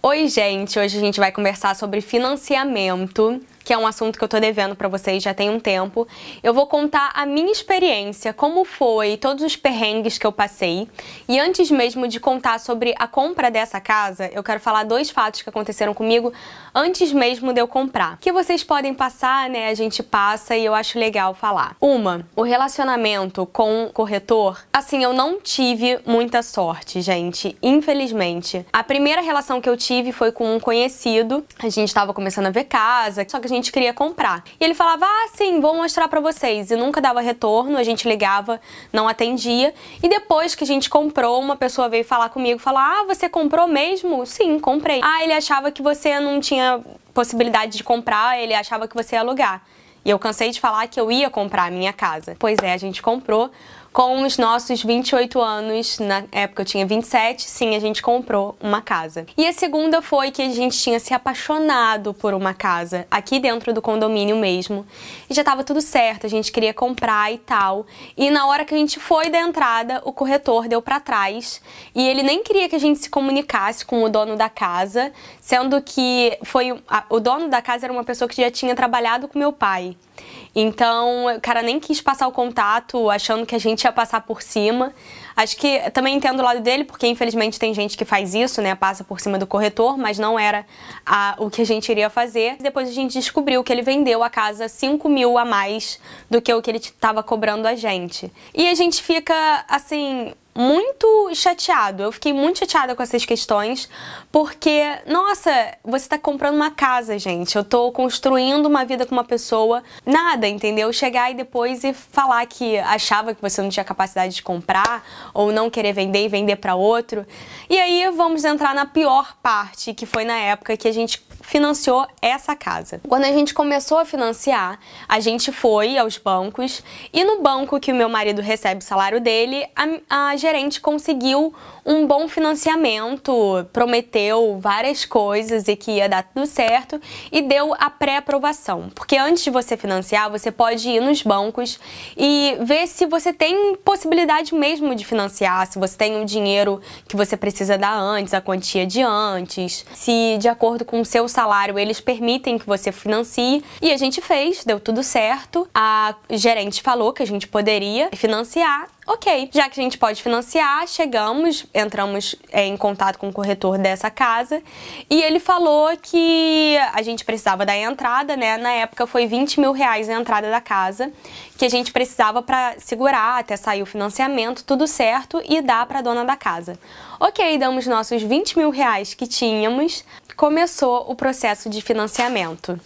Oi, gente! Hoje a gente vai conversar sobre financiamento, que é um assunto que eu tô devendo pra vocês já tem um tempo. Eu vou contar a minha experiência, como foi, todos os perrengues que eu passei. E antes mesmo de contar sobre a compra dessa casa, eu quero falar dois fatos que aconteceram comigo antes mesmo de eu comprar. Que vocês podem passar, né? A gente passa e eu acho legal falar. O relacionamento com o corretor, assim, eu não tive muita sorte, gente, infelizmente. A primeira relação que eu tive foi com um conhecido. A gente tava começando a ver casa, só que a gente queria comprar. E ele falava, sim, vou mostrar pra vocês. E nunca dava retorno, a gente ligava, não atendia. E depois que a gente comprou, uma pessoa veio falar comigo, falar, você comprou mesmo? Sim, comprei. Ele achava que você não tinha possibilidade de comprar, ele achava que você ia alugar. E eu cansei de falar que eu ia comprar a minha casa. Pois é, a gente comprou. Com os nossos 28 anos, na época eu tinha 27, sim, a gente comprou uma casa. E a segunda foi que a gente tinha se apaixonado por uma casa, aqui dentro do condomínio mesmo. E já tava tudo certo, a gente queria comprar e tal. E na hora que a gente foi da entrada, o corretor deu pra trás. E ele nem queria que a gente se comunicasse com o dono da casa, sendo que o dono da casa era uma pessoa que já tinha trabalhado com meu pai. Então, o cara nem quis passar o contato, achando que a gente ia passar por cima. Acho que também entendo o lado dele, porque infelizmente tem gente que faz isso, né? Passa por cima do corretor, mas não era o que a gente iria fazer. Depois a gente descobriu que ele vendeu a casa 5 mil a mais do que o que ele estava cobrando a gente. E a gente fica, assim, muito chateado. Eu fiquei muito chateada com essas questões, porque, nossa, você tá comprando uma casa, gente. Eu tô construindo uma vida com uma pessoa. Nada, entendeu? Chegar e depois falar que achava que você não tinha capacidade de comprar, ou não querer vender e vender para outro. E aí vamos entrar na pior parte, que foi na época que a gente financiou essa casa. Quando a gente começou a financiar, a gente foi aos bancos e no banco que o meu marido recebe o salário dele, a gerente conseguiu um bom financiamento, prometeu várias coisas e que ia dar tudo certo e deu a pré-aprovação. Porque antes de você financiar, você pode ir nos bancos e ver se você tem possibilidade mesmo de financiar, se você tem o dinheiro que você precisa dar antes, a quantia de antes, se de acordo com o seu salário eles permitem que você financie. E a gente fez, deu tudo certo. A gerente falou que a gente poderia financiar. Ok, já que a gente pode financiar, entramos em contato com o corretor dessa casa e ele falou que a gente precisava da entrada, né? Na época foi 20 mil reais a entrada da casa, que a gente precisava para segurar até sair o financiamento, tudo certo, e dar para a dona da casa. Ok, damos nossos 20 mil reais que tínhamos, começou o processo de financiamento.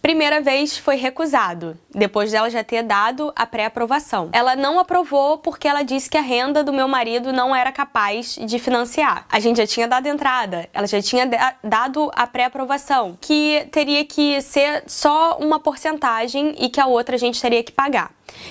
Primeira vez foi recusado, depois dela já ter dado a pré-aprovação. Ela não aprovou porque ela disse que a renda do meu marido não era capaz de financiar. A gente já tinha dado entrada, ela já tinha dado a pré-aprovação, que teria que ser só uma porcentagem e que a outra a gente teria que pagar.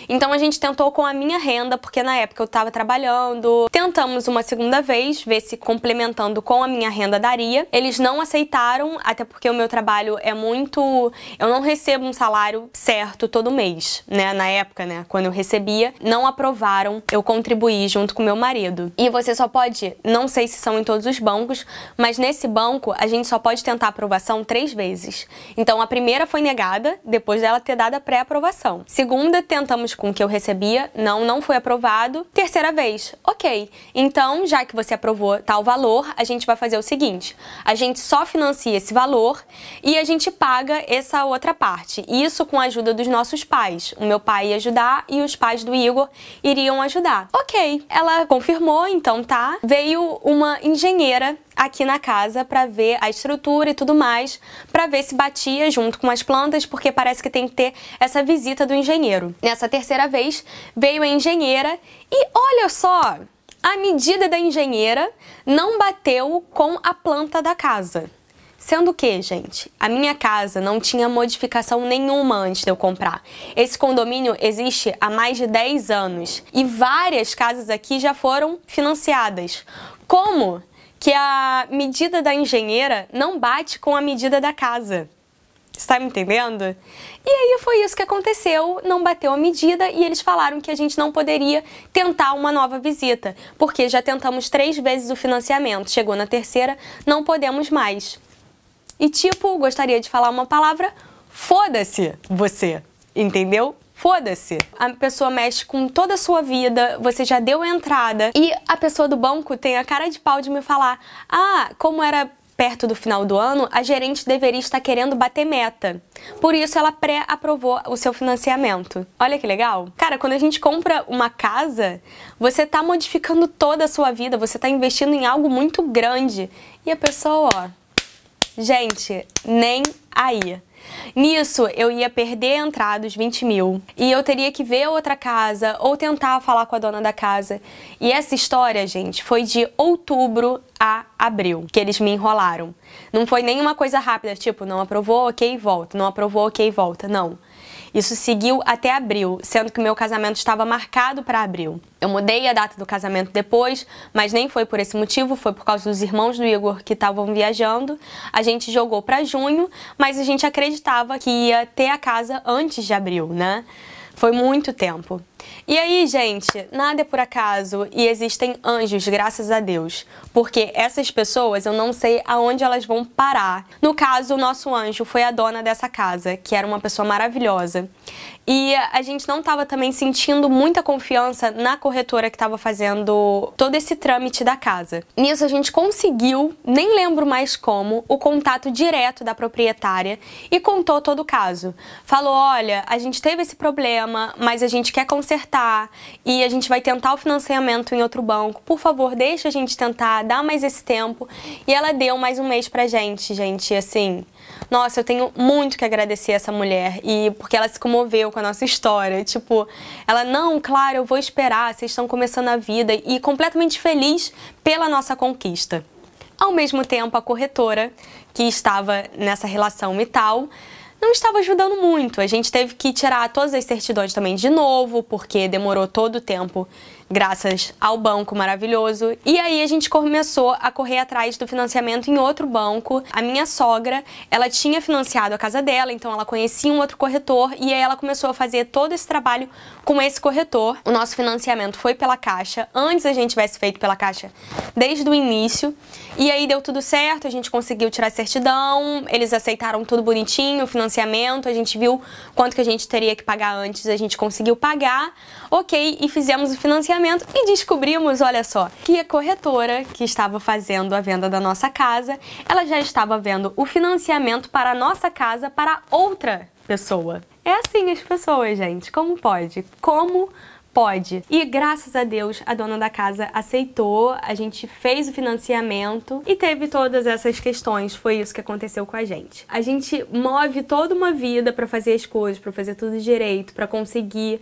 Então a gente tentou com a minha renda, porque na época eu estava trabalhando. Tentamos uma segunda vez, ver se complementando com a minha renda daria. Eles não aceitaram, até porque o meu trabalho é muito... Eu não recebo um salário certo todo mês, né? Na época, né? Quando eu recebia, não aprovaram eu contribuir junto com meu marido. E você só pode, não sei se são em todos os bancos, mas nesse banco a gente só pode tentar aprovação 3 vezes. Então a primeira foi negada, depois dela ter dado a pré-aprovação. Segunda, tentamos com o que eu recebia, não foi aprovado. Terceira vez, ok, então já que você aprovou tal valor, a gente vai fazer o seguinte, a gente só financia esse valor e a gente paga essa outra parte, isso com a ajuda dos nossos pais. O meu pai ia ajudar e os pais do Igor iriam ajudar. Ok, ela confirmou, então tá. Veio uma engenheira aqui na casa para ver a estrutura e tudo mais, para ver se batia junto com as plantas, porque parece que tem que ter essa visita do engenheiro. Nessa terceira vez, veio a engenheira e olha só, a medida da engenheira não bateu com a planta da casa. Sendo que, gente, a minha casa não tinha modificação nenhuma antes de eu comprar. Esse condomínio existe há mais de 10 anos e várias casas aqui já foram financiadas. Como que a medida da engenheira não bate com a medida da casa? Você tá me entendendo? E aí foi isso que aconteceu, não bateu a medida e eles falaram que a gente não poderia tentar uma nova visita, porque já tentamos 3 vezes o financiamento, chegou na terceira, não podemos mais. E tipo, gostaria de falar uma palavra, foda-se você, entendeu? Foda-se. A pessoa mexe com toda a sua vida, você já deu a entrada e a pessoa do banco tem a cara de pau de me falar: ah, como era perto do final do ano, a gerente deveria estar querendo bater meta. Por isso ela pré-aprovou o seu financiamento. Olha que legal. Cara, quando a gente compra uma casa, você tá modificando toda a sua vida, você tá investindo em algo muito grande. E a pessoa, ó, gente, nem aí. Nisso, eu ia perder a entrada, os 20 mil, e eu teria que ver outra casa ou tentar falar com a dona da casa. E essa história, gente, foi de outubro a abril, que eles me enrolaram. Não foi nenhuma coisa rápida, tipo, não aprovou, ok, volta, não aprovou, ok, volta, não. Isso seguiu até abril, sendo que o meu casamento estava marcado para abril. Eu mudei a data do casamento depois, mas nem foi por esse motivo, foi por causa dos irmãos do Igor que estavam viajando. A gente jogou para junho, mas a gente acreditava que ia ter a casa antes de abril, né? Foi muito tempo. E aí, gente, nada é por acaso e existem anjos, graças a Deus. Porque essas pessoas, eu não sei aonde elas vão parar. No caso, o nosso anjo foi a dona dessa casa, que era uma pessoa maravilhosa. E a gente não estava também sentindo muita confiança na corretora que estava fazendo todo esse trâmite da casa. Nisso a gente conseguiu, nem lembro mais como, o contato direto da proprietária e contou todo o caso. Falou: olha, a gente teve esse problema, mas a gente quer consertar e a gente vai tentar o financiamento em outro banco. Por favor, deixa a gente tentar, dá mais esse tempo. E ela deu mais um mês pra gente, assim. Nossa, eu tenho muito que agradecer essa mulher, e porque ela se comoveu com a nossa história. Tipo, ela, não, claro, eu vou esperar, vocês estão começando a vida, e completamente feliz pela nossa conquista. Ao mesmo tempo, a corretora, que estava nessa relação e tal, não estava ajudando muito. A gente teve que tirar todas as certidões também de novo, porque demorou todo o tempo, graças ao banco maravilhoso. E aí a gente começou a correr atrás do financiamento em outro banco. A minha sogra, ela tinha financiado a casa dela, então ela conhecia um outro corretor, e aí ela começou a fazer todo esse trabalho com esse corretor. O nosso financiamento foi pela Caixa, antes a gente tivesse feito pela Caixa desde o início. E aí deu tudo certo, a gente conseguiu tirar a certidão, eles aceitaram tudo bonitinho, o financiamento, a gente viu quanto que a gente teria que pagar antes, a gente conseguiu pagar, ok, e fizemos o financiamento e descobrimos, olha só, que a corretora que estava fazendo a venda da nossa casa, ela já estava vendo o financiamento para a nossa casa para outra pessoa. É assim as pessoas, gente, como pode? Como pode? E graças a Deus a dona da casa aceitou, a gente fez o financiamento e teve todas essas questões, foi isso que aconteceu com a gente. A gente move toda uma vida para fazer as coisas, para fazer tudo direito, para conseguir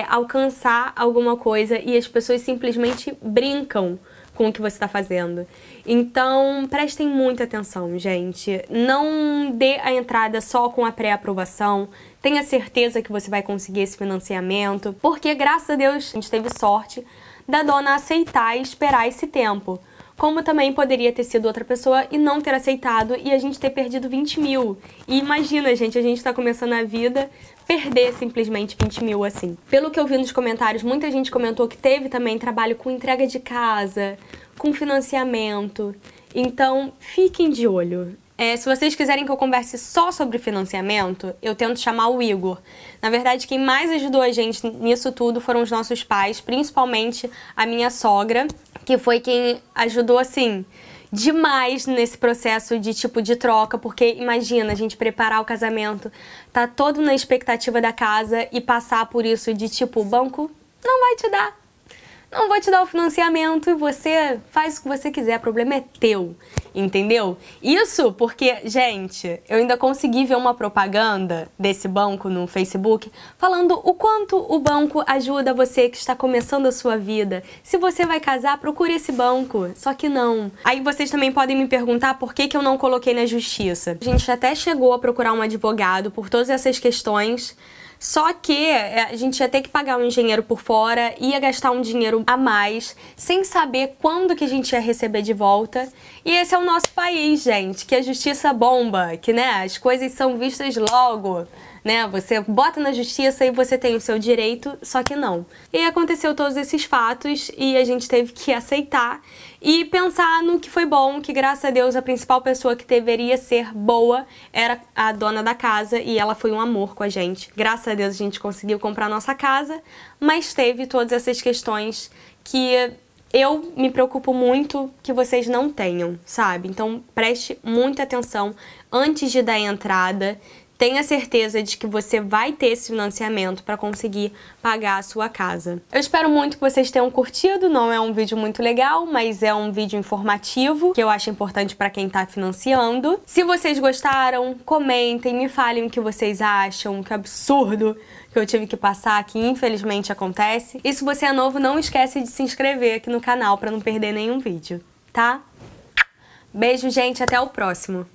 alcançar alguma coisa, e as pessoas simplesmente brincam com o que você está fazendo. Então, prestem muita atenção, gente. Não dê a entrada só com a pré-aprovação. Tenha certeza que você vai conseguir esse financiamento, porque, graças a Deus, a gente teve sorte da dona aceitar e esperar esse tempo. Como também poderia ter sido outra pessoa e não ter aceitado e a gente ter perdido 20 mil. E imagina, gente, a gente tá começando a vida, perder simplesmente 20 mil assim. Pelo que eu vi nos comentários, muita gente comentou que teve também trabalho com entrega de casa, com financiamento. Então, fiquem de olho. Se vocês quiserem que eu converse só sobre financiamento, eu tento chamar o Igor. Na verdade, quem mais ajudou a gente nisso tudo foram os nossos pais, principalmente a minha sogra, que foi quem ajudou, assim, demais nesse processo de tipo de troca, porque imagina a gente preparar o casamento, tá todo na expectativa da casa e passar por isso de tipo, o banco não vai te dar. Não vou te dar o financiamento e você faz o que você quiser, o problema é teu, entendeu? Isso porque, gente, eu ainda consegui ver uma propaganda desse banco no Facebook falando o quanto o banco ajuda você que está começando a sua vida. Se você vai casar, procure esse banco, só que não. Aí vocês também podem me perguntar por que eu não coloquei na justiça. A gente até chegou a procurar um advogado por todas essas questões, Só que a gente ia ter que pagar um engenheiro por fora, ia gastar um dinheiro a mais, sem saber quando que a gente ia receber de volta. E esse é o nosso país, gente, que a justiça bomba, que, né, as coisas são vistas logo, né? Você bota na justiça e você tem o seu direito, só que não. E aconteceu todos esses fatos e a gente teve que aceitar e pensar no que foi bom, que graças a Deus a principal pessoa que deveria ser boa era a dona da casa e ela foi um amor com a gente. Graças a Deus a gente conseguiu comprar a nossa casa, mas teve todas essas questões que eu me preocupo muito que vocês não tenham, sabe? Então preste muita atenção antes de dar a entrada. Tenha certeza de que você vai ter esse financiamento para conseguir pagar a sua casa. Eu espero muito que vocês tenham curtido, não é um vídeo muito legal, mas é um vídeo informativo, que eu acho importante para quem está financiando. Se vocês gostaram, comentem, me falem o que vocês acham, que absurdo que eu tive que passar, que infelizmente acontece. E se você é novo, não esquece de se inscrever aqui no canal para não perder nenhum vídeo, tá? Beijo, gente, até o próximo!